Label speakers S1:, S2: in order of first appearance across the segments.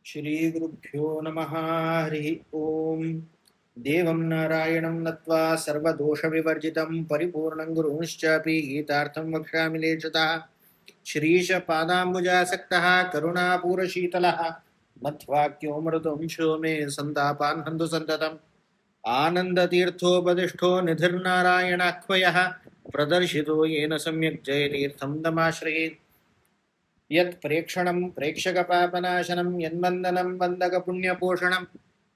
S1: श्रीगुरुभ्यो नमः। हरिः ओम्। देवं नारायणं नत्वा सर्वदोषविवर्जितं परिपूर्णं गुरुंश्चापि गीतार्थं वक्ष्यामि लेशतः। श्रीशपादाम्बुजासक्तः करुणापूरशीतलः मध्वाक्यो मृदुंशो मे सन्तापान् हन्तु सन्ततम्। आनन्दतीर्थोपदिष्टो निधिर्नारायणाख्वयः प्रदर्शितो येन सम्यक् जयतीर्थं तमाश्रयेत्। यत् प्रेक्षणं प्रेक्षकपापनाशनं यन्वन्दनं वन्दकपुण्यपोषणं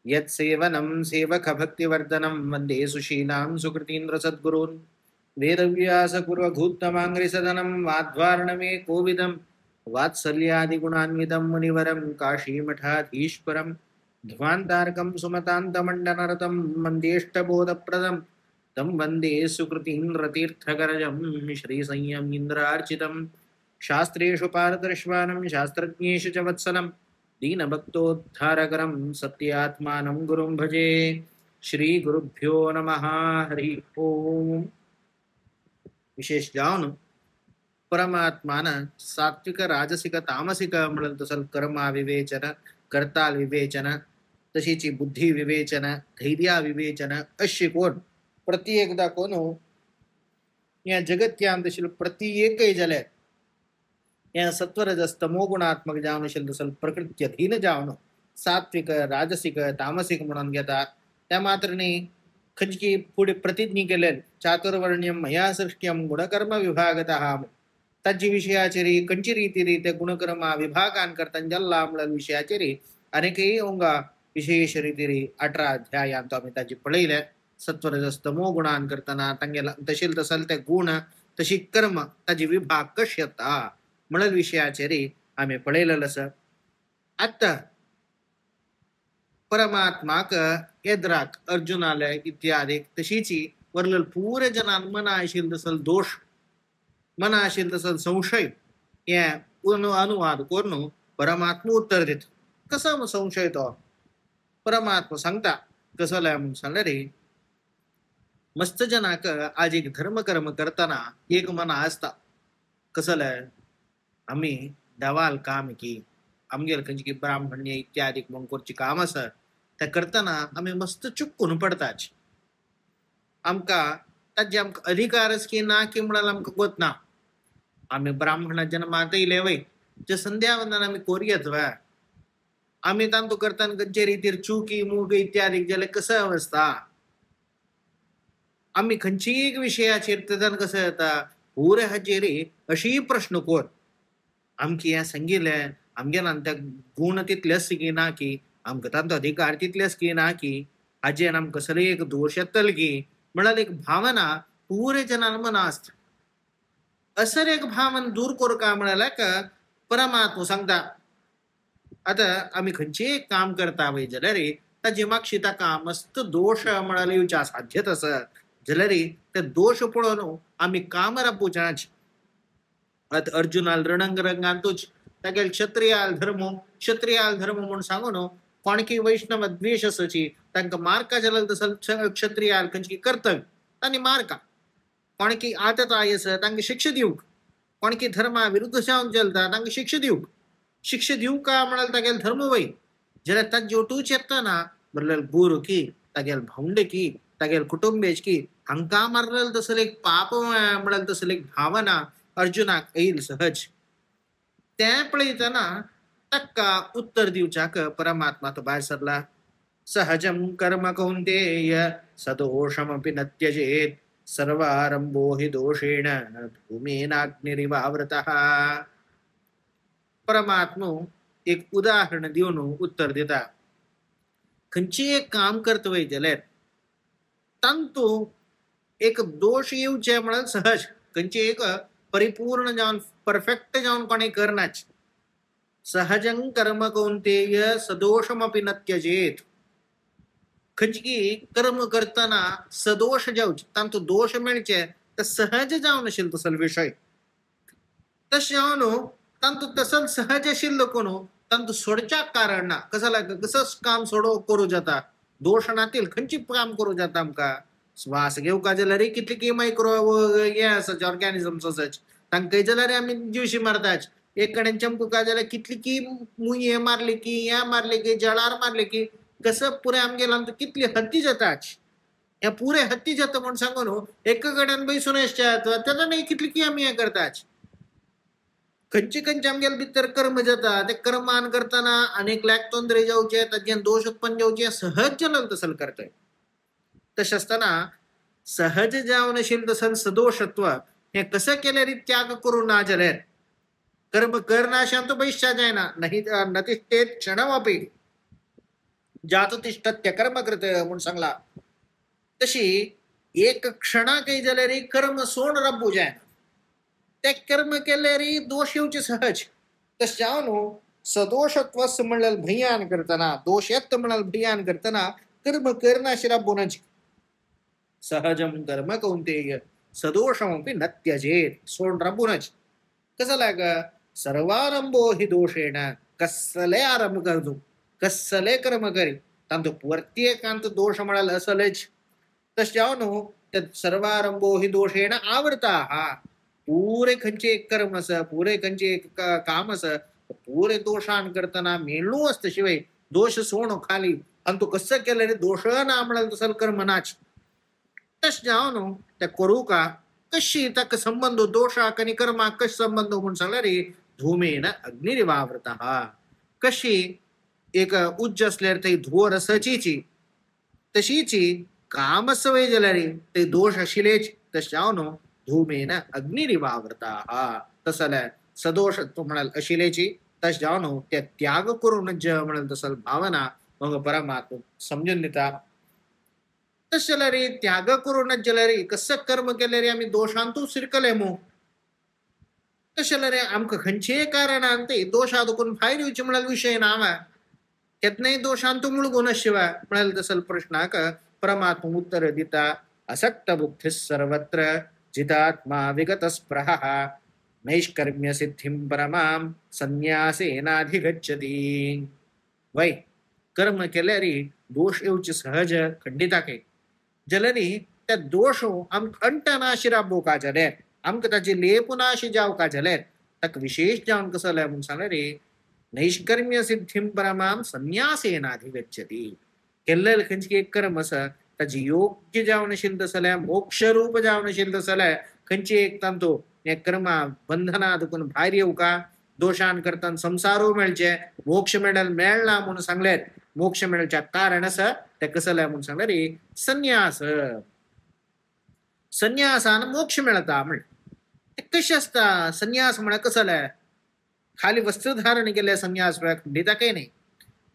S1: यत् सेवनं सेवकभक्तिवर्धनं वन्दे सुशीलां सुकृतीन्द्रसद्गुरून्। वेदव्यासकुर्वभूत्तमाङ्घ्रिसदनं वाध्वार्णमे कोविदं वात्सल्यादिगुणान्वितं मुनिवरं काशीमठाधीश्वरं ध्वान्तारकं सुमतान्तमण्डनरतं मन्देष्टबोधप्रदं तं वन्दे सुकृतीन्द्रतीर्थकरजं श्रीसंयमीन्द्रार्चितम्। शास्त्रेषु पारदर्शवानं शास्त्रज्ञेषु च वत्सलं दीनभक्तोद्धारकरं सत्यात्मानं गुरुं भजे। श्रीगुरुभ्यो नमः। हरि ओम. विशेष जाऊन परमात्मान सात्विक राजसिक तामसिक म्हणत तसल कर्मा विवेचन कर्ता विवेचन तशीची बुद्धी विवेचन धैर्या विवेचन अशी कोण प्रत्येकदा कोण या जगत्यांतशील प्रत्येकही झाले या सत्वरजस तमोगुणात्मक जावन तसल प्रकृत्यधीन जावन सात्विक राजसिक तामसिक म्हणून घेतात. त्या मात्रने खंचकी पुढे प्रतिज्ञा केले चातुर्वर्ण्यम मया सृष्ट्यम गुणकर्म विभागतः तज्जी विषयाचेरी कंची रीती गुणकर्मा विभागान करता जल्ला विषयाचेरी अनेकही ओंगा विशेष रीती 18 अध्यायांत आम्ही त्याची पळले सत्वरजस तमो गुणान करताना तंगेला तशील तसल ते गुण तशी कर्म त्याची विभाग कशी येता म्हणून विषयाचेरी आम्ही पळलेलं सर. आता परमात्माक एद्राक अर्जुनालय इत्यादी तशीची वरल पूरे जनान मना आशील तसल दोष मना आशील तसल संशय या अनुवाद करून परमात्मा उत्तर देत. कसा मग संशय तो परमात्मा सांगता कसं लय म्हणून सांगणार रे मस्त जनाक आज एक धर्म कर्म करताना एक मना असता कसं लय आम्ही दवाल काम की आमगेर खंयची ब्राह्मण्य इत्यादी मंकोरची काम असत त्या करताना आम्ही मस्त चुकून पडताच आमका ताजे आमका अधिकारच की ना की म्हणाल आमका गोत ना आम्ही ब्राह्मण जन्मात येले वय जे संध्यावंदन आम्ही कोरियत व आम्ही तांतो करताना गंजे रीतीर चुकी मूग इत्यादी गेले कसं अवस्था आम्ही खंयची एक विषयाचेर तेदान कसं येता पुरे हाचेरी अशी प्रश्न कोर आमकी या संगीले आमगेन त्या गुण तितलेच की ना की आमकां तांचो अधिकार तितलेच की ना की हाजेर आमकां कसले एक दोष येतल की म्हणाल एक भावना पुरे जनान मना असता असर एक भावना दूर करू का म्हणाला का परमात्मा सांगता आता आम्ही खंयचे एक काम करता वय जाल्यार रे ताजे मागशी ताका मस्त दोष म्हणाले येवचे साध्य असत जाल्यार रे ते दोष पळोवन आम्ही काम रापोवचे. आता अर्जुनाल रणंगरंगांतूच तागेल क्षत्रियाल धर्म म्हणून सांगून कोणकी वैष्णव द्वेष असची तांकां मारका जाल्यार तसल क्षत्रियाल खंयची कर्तव्य तांणी मारका कोणकी आतताय आसा तांकां शिक्षा दिवक कोणकी धर्मा विरुद्ध जावन चलता तांकां शिक्षा दिवक का म्हणाल तागेल धर्म वय जाल्यार ताजे ओटूच येतना म्हणल्यार गुरू की तागेल भावंडे की तागेल कुटुंबेच की हांकां मारलेल तसल एक पाप म्हणाल तसल एक भावना अर्जुनाक येईल सहज. त्या पळयतना ताका उत्तर दिवच्याक परमात्मा तो भायर सरला. सहजम कर्म कौंतेय सदोषमपि न त्यजेत सर्वारंभो हि दोषेण धूमेनाग्निरिवावृतः. परमात्मा एक उदाहरण दिवन उत्तर दिता खंयची एक काम करतवय जाल्यार तांतू एक दोष येवचे म्हणाल सहज खंयची एक परिपूर्ण जावन परफेक्ट जावन कोणी करनाच. सहजं कर्म कौंतेय सदोषमपि न त्यजेत खंयची कर्म करताना सदोष जावचे तांचो दोष मेळचे ते सहज जावन आशिल्लो तसल विषय तशें जावन तांचो तसल सहज आशिल्लो कोण तांचो सोडच्याक कारण ना. कसं काम करू जाता दोष नातील खंयची काम करू जाता आमकां श्वास घेवका जाल्यार कितले की मायक्रो हे आसा ऑर्गॅनिझम्स आसाच तांकां जाल्यार आमी जीवशी मारताच एक कडेन चंपका जाल्यार कितली की मुये मारली की या मारले की जळार मारले की कसं पुरे आमगेला कितली हत्ती जाताच या पुरे हत्ती जात म्हणून सांगून एका कडेन बैसून त्याला नाही कितली की आम्ही हे करताच खंयचे खंयचे आमगेल भितर कर्म जाता ते कर्मान करताना अनेक लाख तोंदरे जावचे ताजें दोष उत्पन्न जावचे सहज जलल तसल करतय तशें असताना सहज जावन आशिल्लें तसल सदोषत्व हे कसं केल्यार त्याग करू ना जाल्यार कर्म करनाशांत बैश्या जायना नाही नतिष्ठेत क्षणमपि जात तिष्ठत्य कर्म कृत म्हणून सांगला तशी एक क्षणाकय जाल्यार कर्म सोड रब्बू जायना ते कर्म केल्यार दोष येवचे सहज तशें न्हू सदोषत्व म्हणल्यार भयान करतना दोष येत म्हणल्यार भयान करतना कर्म करनाशी रब्बूनच सहजम कर्म कौंतेय सदोषमपि न त्यजेत सोड रब्बूनच कसं लाग सर्वारंभो हि दोषेण कसले आरंभ करतो कसले कर्म करी तांतो प्रत्येकांत दोष म्हणाल असलेच तशें न्हू ते सर्वारंभो हि दोषेण आवडता हा पुरे खंयचे एक कर्म आसा पुरे खंयचे एक काम आसा पुरे दोषान करतना मेळू असता शिवाय दोष सोडून खाली आणि तू कसं केल्यार दोष ना म्हणाल तसल कर्म नाच तशें न्हू ते करू का कशी ताका संबंध दोषाक आणि कर्माक कशें संबंध म्हणून सांगल्यार धूमेन अग्निरिवावृता कशी एक उज्ज असल्यार थंय धुवर आसचीची तशीची काम सवय जाल्यार ते दोष आशिल्लेच तशें न्हू धूमेन अग्निरिवावृता तसं जाल्यार सदोष म्हणाल आशिल्लेची तशें न्हू ते त्याग करून म्हणाल तसल भावना मग परमात्मा समजून दिता तशें जाल्यार त्याग करूनच जाल्यार कसं कर्म केल्यार आमी दोशांतू शिरकले मू तशें जाल्यार आमकां खंयचेय कारणान ते दोशां दुखून भायर येवचे म्हणाल विशय ना केतनाय दोषांतू मुळगून शिवाय म्हणाल तसल प्रश्नाक परमात्मा उत्तर दिता असक्त बुद्धी सर्वत्र जितात्मा विगत स्पृह नैष्कर्म्य सिद्धिं परमां संन्यासेनाधिगच्छति वै कर्म केल्यार दोष येवचे सहज खंडिताके जाल्यार त्या दोष आमकां अंटनाशी राबोवका जाल्यार आमकां ताची लेप नाशी जावका जाल्यार ताका विशेष जावन कसो जाल्यार म्हणून सांगल्यार नैष्कर्म्य सिद्धिं परमां संन्यासेनाधिगच्छति केल्लें खंयची एक कर्म आसा ताची योग्य जावन आशिल्लें जाल्यार मोक्ष रूप जावन आशिल्लें जाल्यार खंयची एक तांतू हे कर्मा बंधना दुखून भायर येवका दोषान करताना संसारू मेळचे मोक्ष मेळना म्हणून सांगल्यार मोक्ष मेळच्या कारण आसा ते कसं जाल्यार म्हणून सांगल्यार संन्यास संन्यासान मोक्ष मेळता म्हण ते कशें आसता संन्यास म्हळ्यार कसं जाल्यार खाली वस्त्रधारण केल्या संन्यास खंडिता काही नाही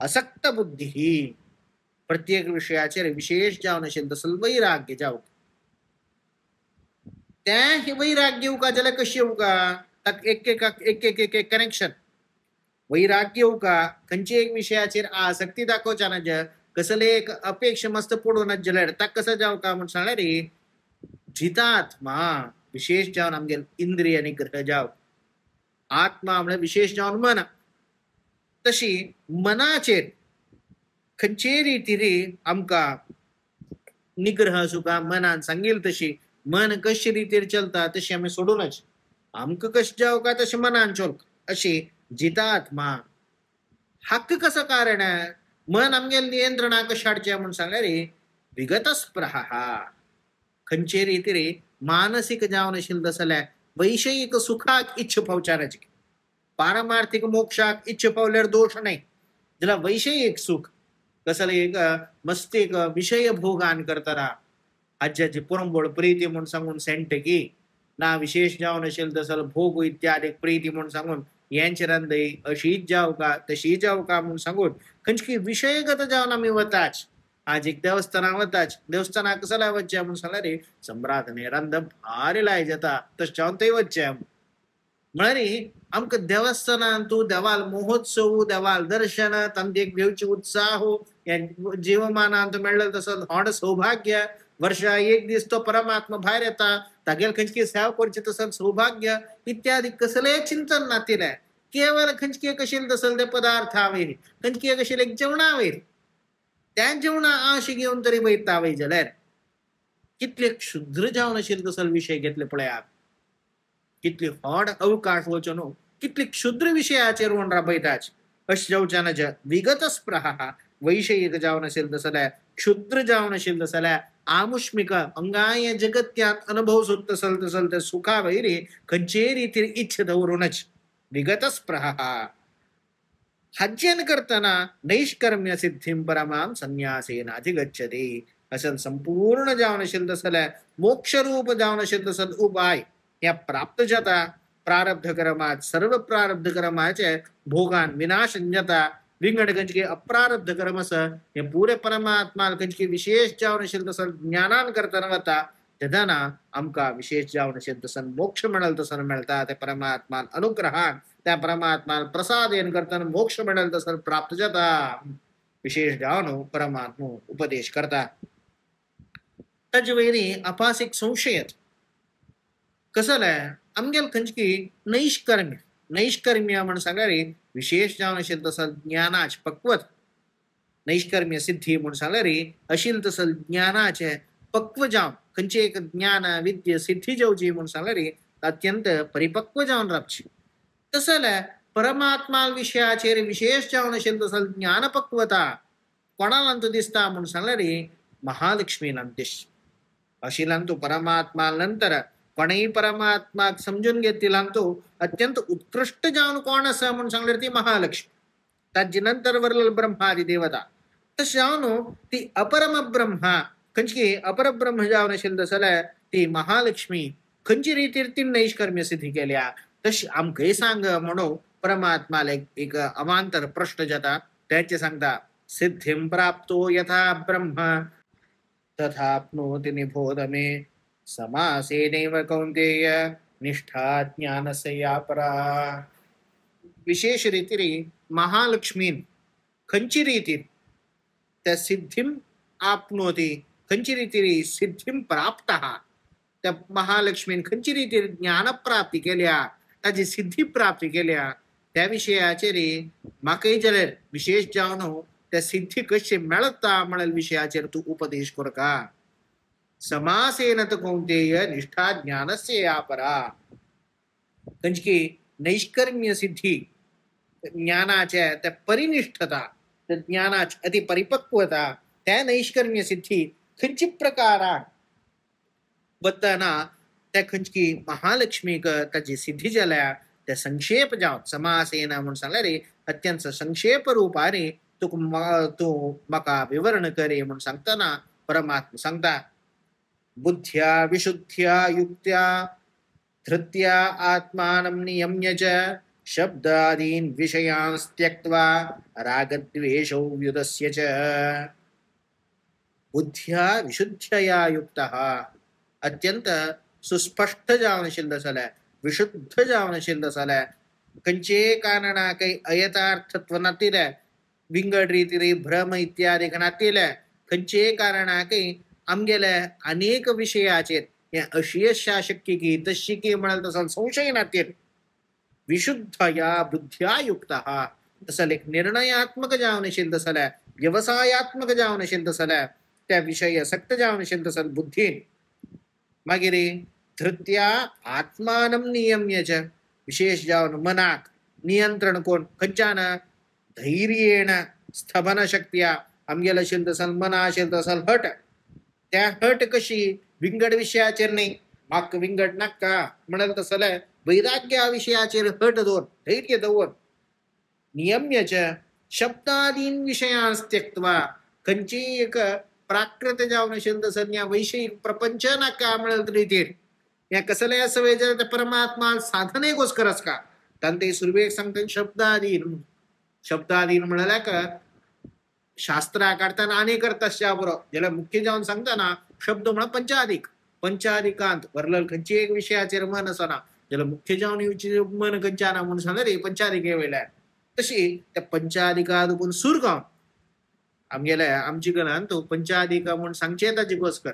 S1: असक्त बुद्धी प्रत्येक विषयाचेर विशेष जावन आशिल्लें तसलें वैराग्य जावं ते वैराग्य येवका जाल्यार कशी येवका एक एक कनेक्शन वैराग्य येवका खंयचे एक विशयाचेर आसक्ती दाखोवच्या ना कसले एक अपेक्षा मस्त पडूनच जाल्यार ताका कसं जावका म्हण सांगल्यार जितात्मा विशेष जावन आमगे इंद्रिय निग्रह जाव आत्मा म्हणजे विशेष जावन मन तशी मनाचेर खंयचे रितीरी आमकां निग्रह आसूं मनान सांगील तशी मन कशे रितीर चलता तशी आमी सोडूनच आमकां कशें जावका तशें मनान चलक अशी जितात्मा हक्क कसं कारण मन आमगे नियंत्रणाक कशें हाडचें म्हणून सांगल्यार विगत स्पृह खंयचे रितीर मानसीक जावन आशिल्लें जाल्यार वैषयिक सुखाक इच्छ पावचाराची पारमार्थीक मोक्षाक इच्छ पावल्यार दोष नाही जाल्यार वैषयिक सुख कसं एक मस्त एक विषय भोगान करताना हाज्याची पुरंबळ प्रीती म्हणून सांगून सेंटकी ना विशेष जावन आशिल्लें जाल्यार भोग इत्यादी प्रीती म्हणून सांगून यांचेर अशीच जावका तशी जावका म्हणून सांगून खंयची विषयगत जावन आमी वताच आज एक देवस्थानाक वताच देवस्थानाक कसं लाय वच्चे म्हणून सांगल्यार सम्राटने रंध भारी लाय जाता तशें जावन थंय वच्चे म्हळ्यार आमकां देवस्थानांत तूं देवाल महोत्सव देवाल दर्शन तांचे एक घेवची उत्साह जीवमानांत मेळ्ळें तसो व्हड सौभाग्य वर्षा एक दीस तो परमात्मा भायर येता तागेल खंयची सेवा करची तसं सौभाग्य इत्यादी कसले चिंतन नातिले केवळ खंयची एक आशिल्लें तसले ते पदार्थावयर खंयची एक आशिल्लें एक जेवणावयर त्या जेवणा आशी घेवन तरी वयता वय जाल्यार कितले क्षुद्र जावन आशिल्ले तसले विशय घेतले पळयात कितले व्हड अवकाश वचो न्हू कितली क्षुद्र विशयाचेर वोन राबयताच अश जावच्यान विगत स्प्रहा वैषयिक जावन असेल तसल्या क्षुद्र जावन असेल तसल्या आमुष्मिक अंगाय जगत्यात अनुभव सुत तसल तसल ते सुखा वैरी खंचे रीतीर इच्छ दवरूनच विगत स्प्रहा हज्जन करताना नैष्कर्म्य सिद्धिं परमाम संन्यासेन अधिगच्छते असल संपूर्ण जावन असेल तसल्या मोक्ष रूप जावन असेल तसल उपाय या प्राप्त जाता प्रारब्ध कर्मात सर्व प्रारब्ध कर्माचे भोगान विनाश जाता विंगड कंचके अप्रारब्ध कर्मस हे पुरे परमात्मा कंचके विशेष जावन असेल तसं ज्ञानान करताना वता तेदाना आमका विशेष जावन असेल तसं मोक्ष मिळेल तसं मिळता ते परमात्मा अनुग्रहान त्या परमात्मा प्रसादेन करताना मोक्ष मिळेल तसं प्राप्त जाता विशेष जावन परमात्मा उपदेश करता तजवेरी अपासिक संशयत कसलं आमगेल खंचकी नैष्कर्म्य नैष्कर्म्य म्हणून सांगणारे विशेष जावन असेल तसं ज्ञानाच पक्वत नैष्कर्म्य सिद्धी म्हणून सांगणारे असेल तसं ज्ञानाचे पक्व जावन खंचे एक ज्ञान विद्य सिद्धी जेवची म्हणून सांगणारे अत्यंत परिपक्व जावन राबची तसलं परमात्मा विषयाचेर विशेष जावन असेल तसं ज्ञानपक्वता कोणाला दिसता म्हणून सांगणारे महालक्ष्मीला दिस अशिलांतू परमात्मा नंतर कोणीही परमात्मा समजून घेतील तो अत्यंत उत्कृष्ट जाऊन कोण असं म्हणून सांगले ती महालक्ष्मी ताजी नंतर वरल ब्रह्मादी देवता तस जाऊन ती अपरम ब्रह्मा खंची अपरब्रह्म जावन असेल तसं ती महालक्ष्मी खंची रीतीर ती नैष्कर्म्य सिद्धी केल्या तशी आमकां सांग म्हणून परमात्माला एक अवांतर प्रश्न जाता त्याचे सांगता सिद्धिं प्राप्तो यथा ब्रह्म तथाप्नोति निबोध मे समासेनैव कौन्तेय निष्ठा ज्ञानस्य या परा विशेष रीतीरी महालक्ष्मीन खंची रीतीर त्या सिद्धिं आपनोति खंची रीतीरी सिद्धिं प्राप्तः त्या महालक्ष्मीन खंची रीतीर ज्ञान प्राप्ती केल्या ताजी सिद्धी प्राप्ती केल्या त्या विषयाचेर म्हाकाय जाल्यार विशेष जावन त्या सिद्धी कशी मेळता म्हणल विषयाचेर तू उपदेश कर का समासेन त कौंतेय निष्ठा ज्ञानस्य या परा कंचकी नैष्कर्म्य सिद्धी ज्ञानाच्या त्या परिनिष्ठता त्या ज्ञानाची अति परिपक्वता त्या नैष्कर्म्य सिद्धी खंची प्रकारान बद्दना त्या खंचकी महालक्ष्मीक ताची सिद्धी जाल्या त्या संक्षेप जावन समासेन म्हणून सांगल्यारे अत्यंत संक्षेप रूपाने तू म्हाका विवरण करे म्हणून सांगताना परमात्मा सांगता बुद्ध्या विशुद्ध्या युक्त्या धृत्या आत्मानं नियम्य च शब्दादीन विषयान् त्यक्त्वा रागद्वेषौ व्युदस्य च बुद्ध्या विशुद्ध्या युक्तः अत्यंत सुस्पष्ट जावन असेल तसल्या विशुद्ध जावन असेल तसल्या खंचे कारणां काही अयथार्थत्व नातील विंगड रीती भ्रम इत्यादी नातील खंचे कारणां काही आमगेल्या अनेक विषयाचेर अशी शक्य की तशी की म्हणाल तसा संशय नातील विशुद्ध या बुद्ध्या युक्त तसल एक निर्णयात्मक जावन असेल तसल्या व्यवसायात्मक जावन असेल तसल्या त्या विषय सक्त जावन असेल तसल बुद्धीन मागीर धृत्या आत्मानं नियम्य च विशेष जावन मनाक नियंत्रण कोण खंच्यान धैर्येण स्थभन शक्त्या आमगेल असेल तसल मना असेल तसल हट त्या हट कशी विंगड विषयाचेर नाही माक विंगड नाका म्हणाल तसल्या वैराग्या विषयाचेर हट दवर धैर्य दवर नियम्य च शब्दादीन विषयान् त्यक्त्वा खंची एक प्राकृत जावन असेल तसं या वैषयिक प्रपंच नाका म्हणाल रीतीर या कसल्या सवय जर परमात्मा साधने गोस्करच का तांते सुरवेक सांगता शब्दादीन म्हणाल्या का शास्त्रा काढताना अनेक तशा बरोबर ज्याला मुख्य जाऊन सांगताना शब्द म्हणा पंचाधिकांत वरल खंची एक विषयाचेर मन असना ज्याला मुख्य जाऊन मन खंच्याना म्हणून सांगा रे पंचाधिके वेळा तशी त्या पंचाधिकान सूर गावन आमगेल्या आमची गणान तो पंचाधिका म्हणून सांगचे ताची गोस्कर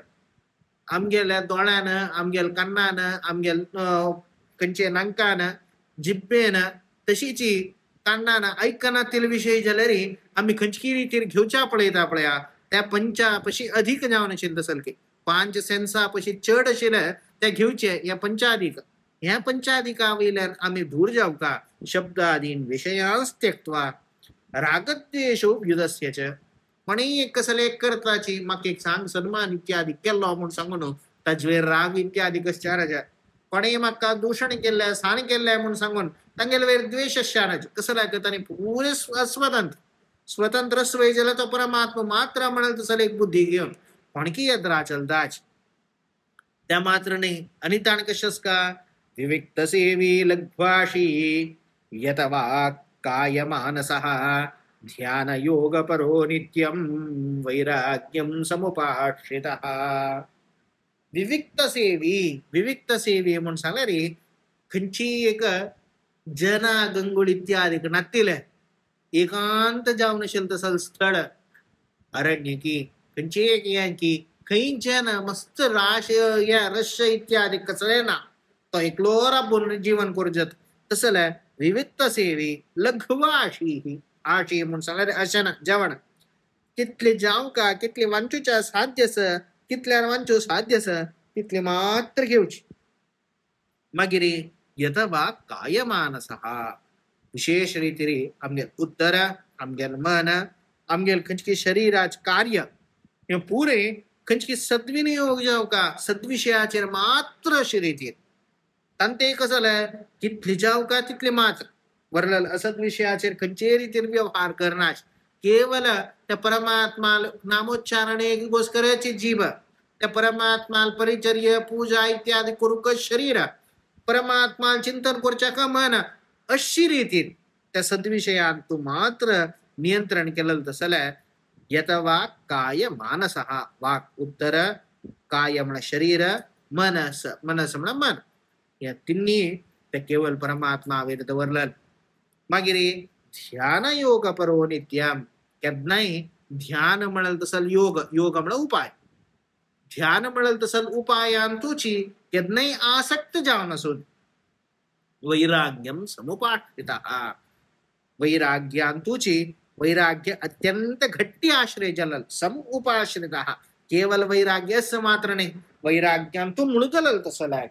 S1: आमगेल्या दोळ्यान आमगेल कान्नान आमगेल खंचे नांकान जिब्बेन तशीची कान्नान ऐकनातील विषय जाल्यार आम्ही खंचकी रीतीर घेवच्या पळयता पळया त्या पंचा पशी अधिक जावन असेल तसल की 5 सेन्सा पशी चड असेल त्या घेवचे या पंचाधिक ह्या पंचाधिका वयल्यान आम्ही दूर जाऊ का शब्दादीन विषयांस त्यक्त्वा रागद्वेषो व्युदस्य पण एक कसले एक करताची म्हाका एक सांग सन्मान इत्यादी केल्लो म्हूण सांगून ताजेर राग इत्यादी कशा पण म्हाका दूषण केल्ले साण केल्ले म्हूण सांगून तांगेले वयर द्वेष शाराचे कसं लागतानी पुरे स्वतंत्र स्वतंत्र स्वय जाल्यार तो परमात्मा मात्र म्हणाल तसं एक बुद्धी घेऊन कोणकी यद्रा चलताच त्या मात्र नाही आणि ताण कशस का विविक्त सेवी लघ्वाशी यतवा काय मानसः ध्यान योग परो नित्यम वैराग्यम समुपाश्रितः विविक्त सेवी म्हणून सांगला रे खंयची एक जना गंगोळ इत्यादी नातिले एकांत जावन असेल तसं स्थळ अरण्य की खंयची एक की खंयचे ना मस्त राश या रश इत्यादी कसले ना तो एकलो राबून जीवन करजत तसले विविध सेवी लघवा आशी म्हणून सांगला रे अशन जेवण कितले जाव का कितले वांचूच्या साध्यस कितल्यान वांचू साध्यस तितले मात्र घेवची मागीर यतवा काय मानसः विशेष रीतीने आमगे उत्तर आमगे मन आमगे खंयची शरीराच कार्य हे पुरे खंयची सद्विनियोग जाव का सद्विषयाचेर मात्र शरीर तांते कसं जालें कितले जाव का तितले मात्र वरल असद विषयाचेर खंयचे रीतीन व्यवहार करनाच केवल त्या परमात्मा नामोच्चारणे गोस्कराची जीव त्या परमात्मा परिचर्य पूजा इत्यादी करूक शरीर परमात्मा चिंतन करच्या का मन अशी रीतीन त्या सद्विषयान तू मात्र नियंत्रण केलं तसलं यतवा काय मानसः वाक उत्तर काय म्हण शरीर मनस मनस म्हण मन या तिन्ही ते केवळ परमात्मा वेद दवरलं मागीर ध्यान योग परो नित्यम केन्नाय ध्यान म्हणल तसल योग योग म्हण उपाय ध्यान म्हणल तसल उपायान तुची केन्नाय आसक्त जावन नसून वैराग्यम समुपाश्रितः वैराग्यान तुची वैराग्य अत्यंत घट्टी आश्रय जलल सम उपाश्रितः केवल वैराग्यस मात्र नाही वैराग्यान तू मुळगलल तसलाय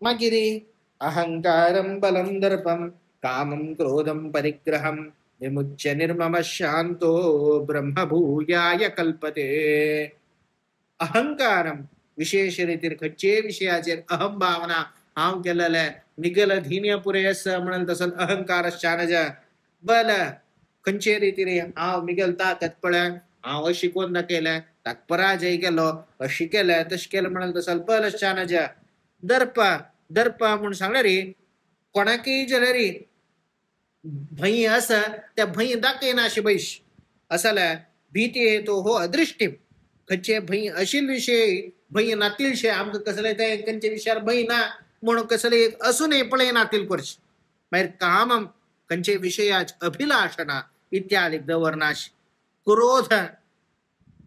S1: मागीर अहंकारं बलं दर्पं कामं क्रोधं परिग्रहं विमुच्य निर्मम शांतो ब्रह्मभूयाय कल्पते अहंकारं विशेष रीतीर खंयचे विषयाचेर अहम भावना हांव केलेले निगल धीन्य पुरेस म्हणून तसं अहंकार शानज बल खंयचे रीतीर हांव मिगल ताकत पळय हांव अशी कोण दाखयलें ताका पराजय केलो अशी केलें तशें केलें म्हणून तसं बल शानज दर्प दर्प म्हणून सांगले रे कोणाकय जाल्यार रे भंय आसा त्या भंय दाखयना अशी बैश असल्या भीती तो हो अदृष्टी खंयचे भंय अशील विषय भंय नातीलशे आमकां कसले ते खंयचे विशयार भंय ना म्हणून कसले असूनय पळय नातील करचे मागीर काम खंयचे विशयाच अभिलाषणा इत्यादी दवरनाश क्रोध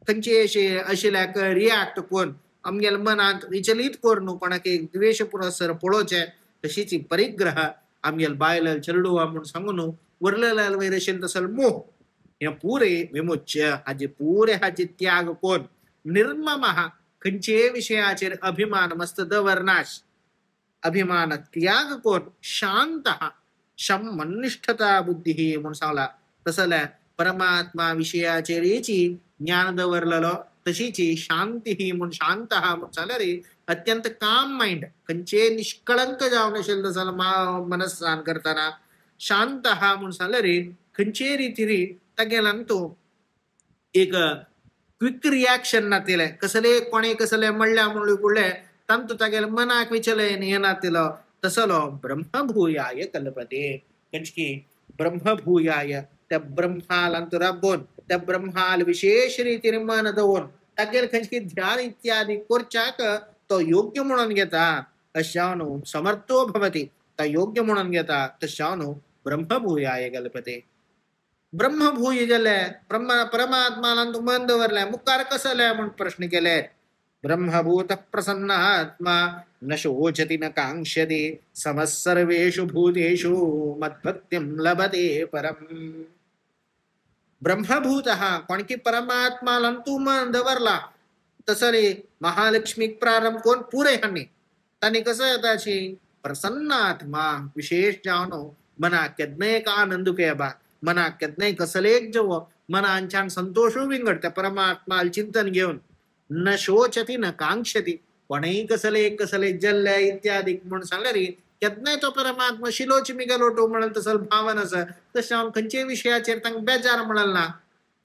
S1: खंयचे अशिल्ल्याक रियाक्ट कोण आमगेल्या मनात विचलित करून कोणाक एक द्वेष पुरस्सर पळोवचे तशीच परिग्रह आमगेल बायल चलडू म्हणून सांगून वरलेल्या वयर असेल तसल मोह हे पुरे विमुच्य हाजे पुरे हाजे त्याग कोण निर्मम खंयचे विषयाचेर अभिमान मस्त दवरनाश अभिमान त्याग कोण शांत शम मनिष्ठता बुद्धी म्हणून सांगला तसल्या परमात्मा विषयाचेरीची ज्ञान दवरलेलो तशीची शांती ही म्हणून शांत म्हणून सांगला रे अत्यंत काम माइंड खंयचे निष्कळंक जावन असेल तसं मनस्सान करताना शांत म्हणून सांगला रे खंयचे रीतीरी तागेल्यान तो एक क्विक रिएक्शन नातिले कसले कोणे कसले म्हणल्या म्हणले कुडले तांतू तागेल्या मनाक विचलन हे नातिलो तसलो ब्रह्मभूयाय कल्पते खंयची ब्रह्मभूयाय त्या ब्रह्मालांत राबोन त्या ब्रह्माल विशेष रीतीने मन दवरून तागेर खंयची ध्यान इत्यादी करच्याक तो योग्य म्हणून घेता अशानु समर्थो भवति तो योग्य म्हणून घेता तशानु ब्रह्मभूयाय कल्पते ब्रह्मभूय गेले परमात्माला तू मन दवरले मुखार कसले म्हणून प्रश्न केले ब्रह्मभूत प्रसन्न आत्मा न शोचति न कांक्षते समस्सर्वेषु भूतेषु मद्भक्तिं लभते परम ब्रह्मभूत कोणकी परमात्माला तू मन दवरला तसले महालक्ष्मी प्रारंभ कोण पुरे हानी तानी कसं येताची प्रसन्न आत्मा विशेष जावनो मना केदने का आनंद के बा मना केदने कसलेक जव मना छान संतोष विंगड त्या परमात्मा चिंतन घेऊन न शोचती न कांक्षती कोणीही कसले जल्ल्या इत्यादी म्हणून सांगले रे केदने तो परमात्मा शिलोच मिगलोटो म्हणाल तसल भावन असं तशा खंचे विषयाचेर तांक बेजार म्हणाल ना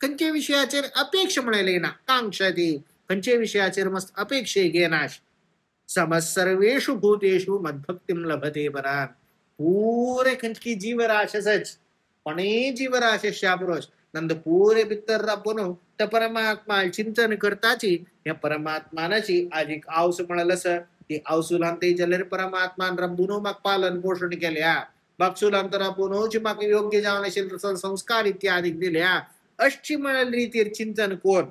S1: खंचे विषयाचेर अपेक्षा म्हणाले ना कांक्षती खंचे विषयाचेर मस्त अपेक्षे घेनाश समसर्वेषु भूतेषु मद्भक्तिम लभते परा पूरे खंचकी जीवराशसच पणे जीवराशस्या पुरुष नंद पूरे भितर राबून त्या परमात्मा चिंतन करताची या परमात्मानाची आज एक आवस म्हणालस ती आवसुलांते जलेर परमात्मा रब्बुन मग पालन पोषण केल्या बागसुलांतर राबून मग योग्य जावन असेल तसं संस्कार इत्यादी दिल्या अशी म्हणाल रीतीर चिंतन कोण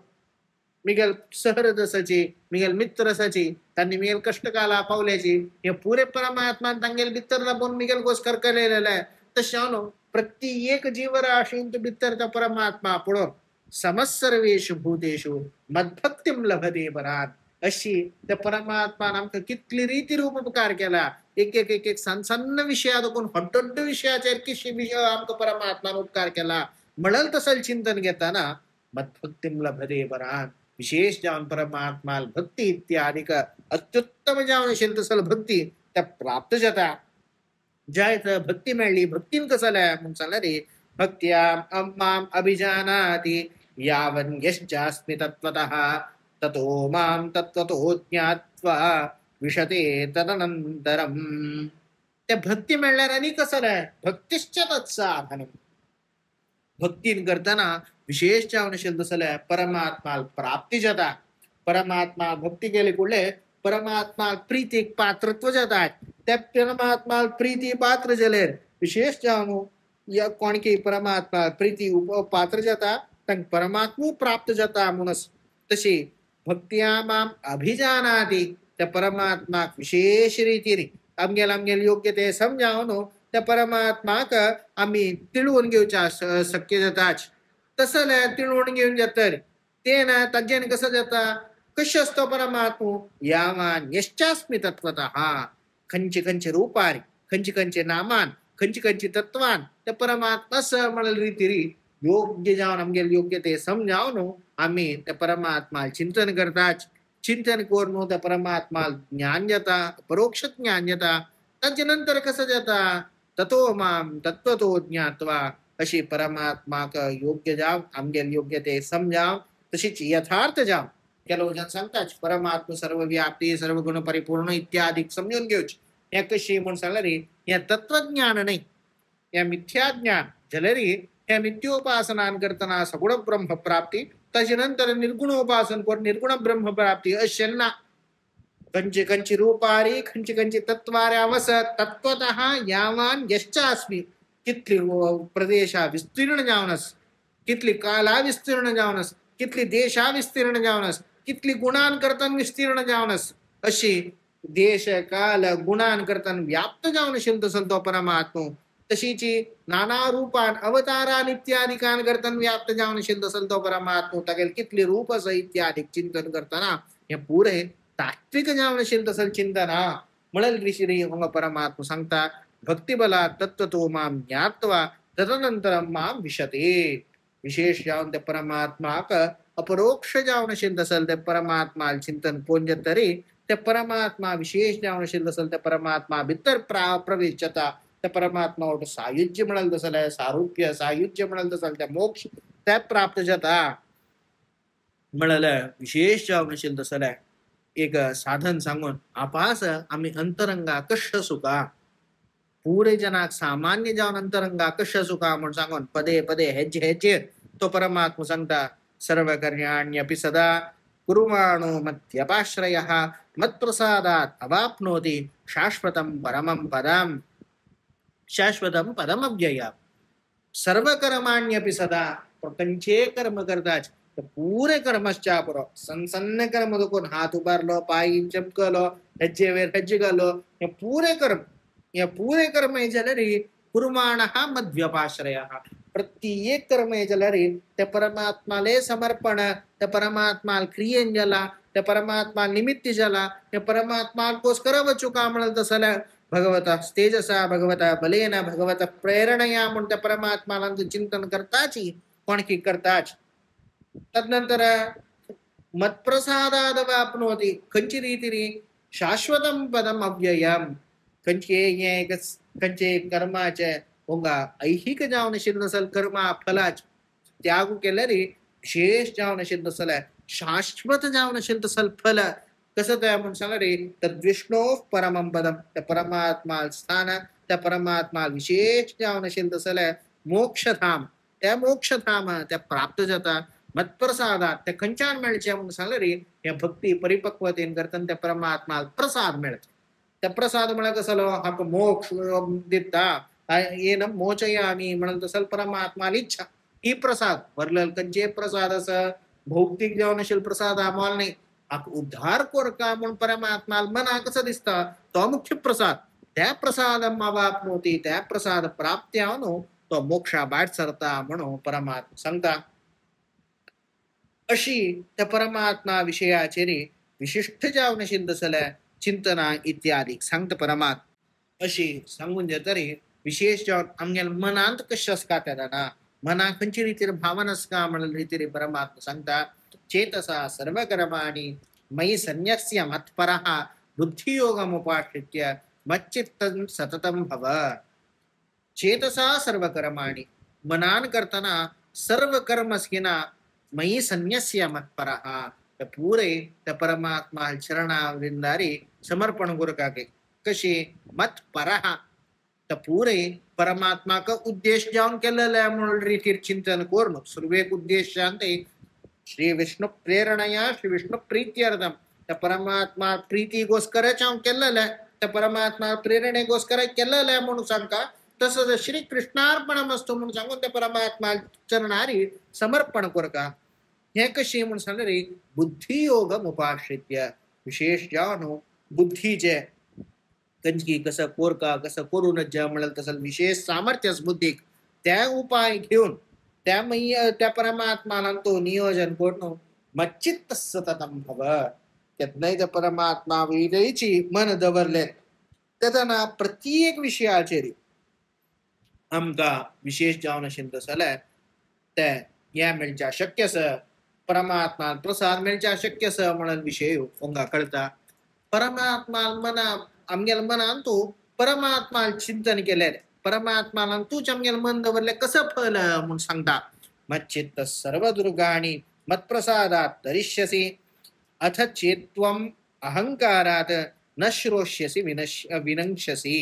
S1: मिगल सहरद असायचे मिगल मित्र असायचे त्यांनी मिगल कष्टकाला पावल्याचे हे पुरे परमात्मा तांगेल भितर राबून मिगल गोस्कर केलेला आहे तशानो प्रत्येक जीवराशींत भितरचा परमात्मा पुढं समसर्वेषु भूतेषु मद्भक्तिम लभते परात अशी त्या परमात्मा आमका कितली रीती रूप उपकार केला एक सन्न विषयात कोण हट्टोड्ड विषयाचे किशी विषय आमका परमात्मा उपकार केला म्हणल तसल चिंतन घेताना मद्भक्तिम लभते परात विशेष जाऊन परमात्मा भक्ती इत्यादि का अत्युत्तम जाऊन असेल तसल भक्ती त्या प्राप्त जाता ज्या भक्ती मिळली भक्तीन कसाला म्हणून सांगला रे भक्त्या माम अभिजानाति यावन् यश्चास्मि तत्त्वतः ततो माम तत्त्वतो ज्ञात्वा विशते तदनंतरम त्या भक्ती मिळणार आणि कसाला भक्तिश्च तत्साधनम भक्तीन करताना विशेष जाऊन असेल तसं परमात्मा प्राप्ती जाता परमात्मा भक्ती केले कुठले परमात्मा प्रीती पात्रत्व जातात त्या परमात्मा प्रीती पात्र जलेर विशेष जाऊन या कोणकी परमात्मा प्रीती पात्र जाता तंग परमात्मा प्राप्त जाता म्हणूनच तशी भक्त्या माम अभिजानाति त्या परमात्मा विशेष रीतीने आमगेल योग्य ते समजावून त्या परमात्माक आम्ही तिळवून घेऊच्या शक्य जाताच तसं तिळवून घेऊन जातर ते ना तज्ञाने कसं जाता कश असतो परमात्मा यामान यश्चास्मि तत्वतः खंची रूपारी खंची नामान खंची तत्वान त्या परमात्मा स म्हणाल रीती योग्य जाऊन आमगेल योग्य ते समजावून आम्ही त्या परमात्मा चिंतन करताच चिंतन करून त्या परमात्मा ज्ञान जाता परोक्ष ज्ञान जाता त्याच्यानंतर कसं जाता ततो माम तत्वतो ज्ञात्वा अशी परमात्मा योग्य जाव आमगेल योग्य ते समजाव तशीच यथार्थ जाव त्या लोक सांगतात परमात्मा सर्व व्याप्ती सर्व गुण परिपूर्ण इत्यादी समजून घेऊच या कशी म्हणून सांगला रे या तत्वज्ञान नाही या मिथ्या ज्ञान जलरी या नित्योपासना करताना सगुण ब्रह्म प्राप्ती त्याच्यानंतर निर्गुण उपासन करून निर्गुण ब्रह्म प्राप्ती अशेना कंची रूपारी कंची तत्वारे अवस तत्वतः यावान यश्चास्मि कितली प्रदेशा विस्तीर्ण जावनस कितली काला विस्तीर्ण जावनस कितली देशा विस्तीर्ण जावनस कितली गुणान करतान विस्तीर्ण जावनस अशी देश काल गुणान करतान व्याप्त जावन असेल तसं तो परमात्मा तशीची नाना रूपान अवतारान इत्यादी कान करतान व्याप्त जावन असेल तसं तो परमात्मा तागेल कितली रूप असं इत्यादी चिंतन करताना हे पुरे तात्विक जावन असेल तसं चिंतन म्हणल ऋषी परमात्मा सांगता भक्तिबला तत्वतो माम ज्ञात्वा तदनंतर माम विशते विशेष जाऊन त्या परमात्माक अपरोक्ष जाऊन असेल तसल त्या परमात्मा चिंतन कोण तरी त्या परमात्मा विशेष जाऊन असेल तसल त्या परमात्मा भितर प्रवेश जाता त्या परमात्मा सायुज्य म्हणाल तसल सारूप्य सायुज्य म्हणाल तसल त्या मोक्ष त्या प्राप्त जाता म्हणाल विशेष जाऊन असेल तसल एक साधन सांगून आपास आम्ही अंतरंगा कष्ट सुका पूरे जनाक सामान्य जाऊन अंतरंगा कश सुखा म्हणून सांगून पदे पदे हेजे तो परमात्मा सांगता सर्व कर्ण्याण्यपि सदा कुर्वाणो मध्यपाश्रयः मत्प्रसादात् अवाप्नोति शाश्वतं परमं पदम शाश्वतं पदमव्ययम् सर्व कर्माण्यपि सदा कंचे कर्म करताच पूरे कर्मश्चा पुरो सन्न कर्म दुखून हात उभारलो पाय चमकलो हेज्जे वेर हेज्जे घालो हे पूरे कर्म या पूरे कर्म जलरी कुर्माण मध्यपाश्रय प्रत्येक कर्म जलरी त्या परमात्माले समर्पण त्या परमात्मा क्रियेन जला त्या परमात्मा निमित्त जला त्या परमात्मा कोस्कर वचुका म्हणल तसला भगवता तेजसा भगवता बलेन भगवता प्रेरणया म्हणून त्या परमात्माला चिंतन करताची कोणकी करताच तदनंतर मत्प्रसादादवाप्नोति खंची रीतिरी शाश्वतम पदम अव्ययम कंचे कर्माचे होंगा ऐहिक जावन नशील नसल कर्मा फलाच त्याग केल्याने विशेष जावन नशील नसल शाश्वत जावन नशील तसल फल कसं त्या म्हणून सांगा रे तर विष्णू परमम पदम त्या परमात्मा स्थान त्या परमात्मा विशेष जावन नशील तसल मोक्षधाम त्या मोक्षधाम त्या प्राप्त जाता मत्प्रसादात त्या खंचान मिळच्या म्हणून सांगलं रे या भक्ती परिपक्वतेन करताना त्या परमात्मा प्रसाद मिळत त्या प्रसाद म्हणा कसं हा मोक्ष दिता येन मोचयामी म्हणून तसल परमात्माला इच्छा ही प्रसाद वरल कंचे प्रसाद असं भौतिक जेवण असेल प्रसाद आम्हाला नाही उद्धार कोर का म्हणून परमात्माला मना कसं दिसता तो मुख्य प्रसाद त्या प्रसाद वापनोती त्या प्रसाद प्राप्त्यानो तो मोक्षा बाट सरता म्हणून परमात्मा सांगता अशी त्या परमात्मा विषयाचे रे विशिष्ट जावन दसल्या चिंतना इत्यादी सांगत परमात्मा अशी सांगून तरी विशेष जावन आमगेल मनांत कशस का त्या मना खंची रीतीर भावनस का म्हणून रीतीर परमात्मा सांगता चेतसा सर्व कर्माणि मयि संन्यस्य मत्परः बुद्धियोगमुपाश्रित्य मच्चित्तं सततं भव चेतसा सर्व कर्माणि मनान करताना सर्व कर्मस्किना मयि संन्यस्य मत्परः त्या पूरे त्या परमात्मा चरणावृंदारी समर्पण गुरकाके कशी मत्परः त्या पूरे परमात्मा का उद्देश जाऊन केलेला म्हणून रीतीर चिंतन करून सर्वेक उद्देश शांती श्री विष्णु प्रेरणया श्री विष्णु प्रीत्यर्थम त्या परमात्मा प्रीती गोस्कर केलेलं त्या परमात्मा प्रेरणे गोस्कर केलेलं म्हणून सांगता तसंच श्री कृष्णार्पणम असतो म्हणून सांगून त्या परमात्मा चरणारी समर्पण करका हे कशी म्हणून सांगले बुद्धियोग उपाश्रित्य विशेष जाणू बुद्धीचे कंजकी कसं कोरका कसं करून ज्या म्हणाल तसं विशेष सामर्थ्यच बुद्धिक त्या उपाय घेऊन त्या परमात्माला तो नियोजन करून मच्चित्त सततम भव त्यात नाही त्या परमात्मा विषयीची मन दवरले त्याचा प्रत्येक विषयाचे आमका विशेष जावन तसल्या त्या या मिळच्या शक्यस परमात्मा प्रसाद मिळच्या शक्यस म्हणून विषय ओंगा कळता परमात्मा मना आमगेल मनान तू परमात्मा चिंतन केले परमात्माला तूच आमगेल मन दवरले कसं फल म्हणून सांगता मच्चित्त सर्व दुर्गाणी मत्प्रसादात तरिष्यसी अथ चेत्वम अहंकारात न श्रोष्यसी विनंक्षसी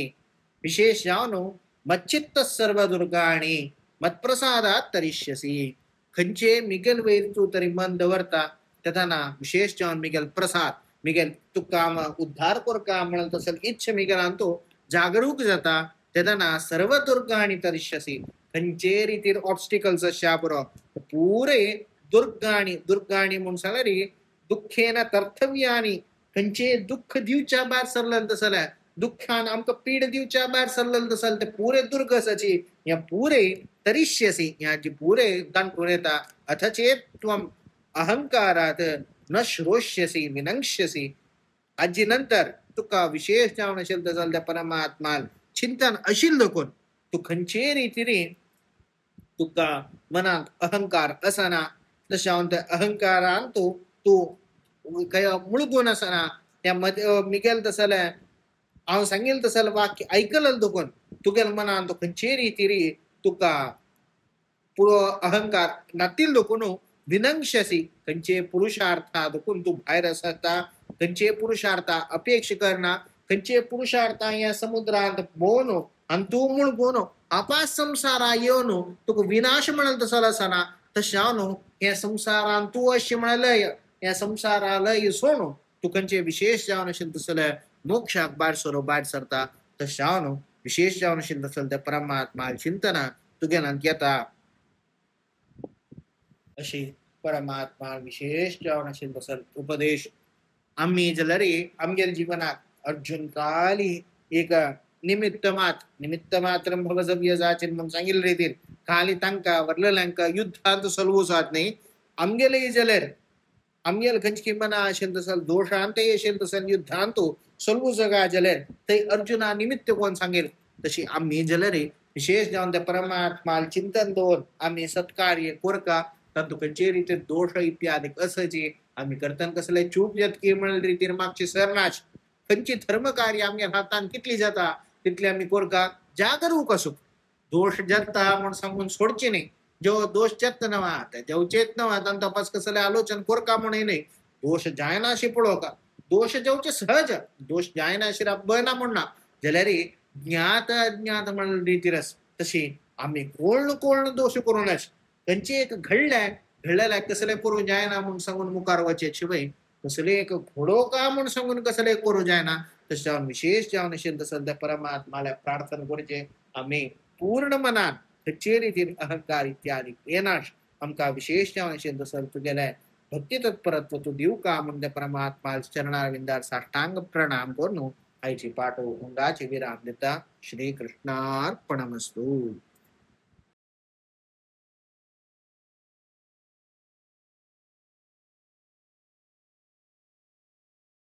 S1: विशेष जावनो मच्चित्त सर्व दुर्गाणी मत्प्रसादात तरिष्यसी खंचे मिगल वैर तू तरी मन दवरता तथाना विशेष जावन मिगल प्रसाद मिगल तू काम उद्धार कोर काम म्हणून तसं इच्छ मिगल आणतो जागरूक जाता तथाना सर्व दुर्गाणी तरिष्यसी खंचे रीतीर ऑब्स्टिकल्स शापुर पुरे दुर्गाणी म्हणून सांगली दुःखेन कर्तव्यानी खंचे दुःख दिवच्या बाहेर सरलं तसल्या दुःखान आमक पीड दिवच्या बाहेर सरलं तसल ते पुरे दुर्गसाची या पुरे तरिष्यसी याची पुरे दान येता अथ चेत त्वम अहंकारात न श्रोष्यसी विनंक्ष्यसी आजी नंतर तुका विशेष जावन असेल तसल त्या परमात्मा चिंतन अशील दखून तू खंचे रीतीने तुका मनात अहंकार असना तशावन त्या अहंकारान तू काय मुळगुण असना त्या मध्ये मिगेल तसल्या हांव सांगेल तसल वाक्य ऐकलं दुखून तुगेल मनान तो खंचे रीतीरी तुका पुरो अहंकार नातील दुखून विनंक्षसी खंचे पुरुषार्था दुखून तू बाहेर असता खंचे पुरुषार्था अपेक्ष करना खंचे पुरुषार्था या समुद्रात बोनो आणि तू मुळगुनो आपास संसारा येऊन तुका विनाश म्हणाल तसला असना तशानो या संसारान तू अशी म्हणालय या संसारालय सोडून तू खंचे विशेष जावन असेल तसलं मोक्षाक बाट सरो बाट सरता तशानो विशेष जावन असेल तसल त्या परमात्मा चिंतना तुगेनांत येता अशी परमात्मा विशेष जावन असेल तसल उपदेश आम्ही जलरे आमगे जीवनात अर्जुन काली एक निमित्त मात्र भवजव्य जाचीन म्हणून सांगितलं रीतीन खाली तांका वरलेल्यांका युद्धांत सलवू साथ नाही आमगेले जलेर आमगेल खंचकी मना असेल तसल दोषांत येशील तसल युद्धांतो सलगू जगा जलेर ते अर्जुना निमित्त कोण सांगेल तशी आम्ही जलरे विशेष जाऊन त्या परमात्मा चिंतन दोन आम्ही सत्कार्य कोरका तंतु खंचे रीते दोष इत्यादी असं आम्ही करताना कसले चूक जत की म्हणल रीतीर मागची सरनाश खंची धर्म कार्य आमच्या हातान कितली जाता तितली आम्ही कोरका जागरूक असू दोष जगता म्हणून सांगून सोडचे नाही जो दोष जगत नवा जेवचेत नवा त्यांना तपास कसले आलोचन कोरका म्हणून नाही दोष जायनाशी पळो का दोष जेवचे सहज दोष जायनाशी बना म्हणना जाल्यार ज्ञात अज्ञात म्हणून रीतीरस तशी आम्ही कोण दोष करूनच त्यांची एक घडलेला कसले करू जायना म्हणून सांगून मुखार वचे शिवाय कसले एक घोडो का म्हणून सांगून कसले करू जायना तशा विशेष जावन असेल तर सध्या परमात्माला प्रार्थना करचे आम्ही पूर्ण मनात खंचे रीतीन अहंकार इत्यादी येनाश आमका विशेष जावन असेल तसं तुगेले भक्ती तत्परत्व तू देऊ का म्हणजे परमात्मा चरणारविंदार साष्टांग प्रणाम करून आईची पाठव उंगाचे विराम देता श्री कृष्णार्पणमस्तु.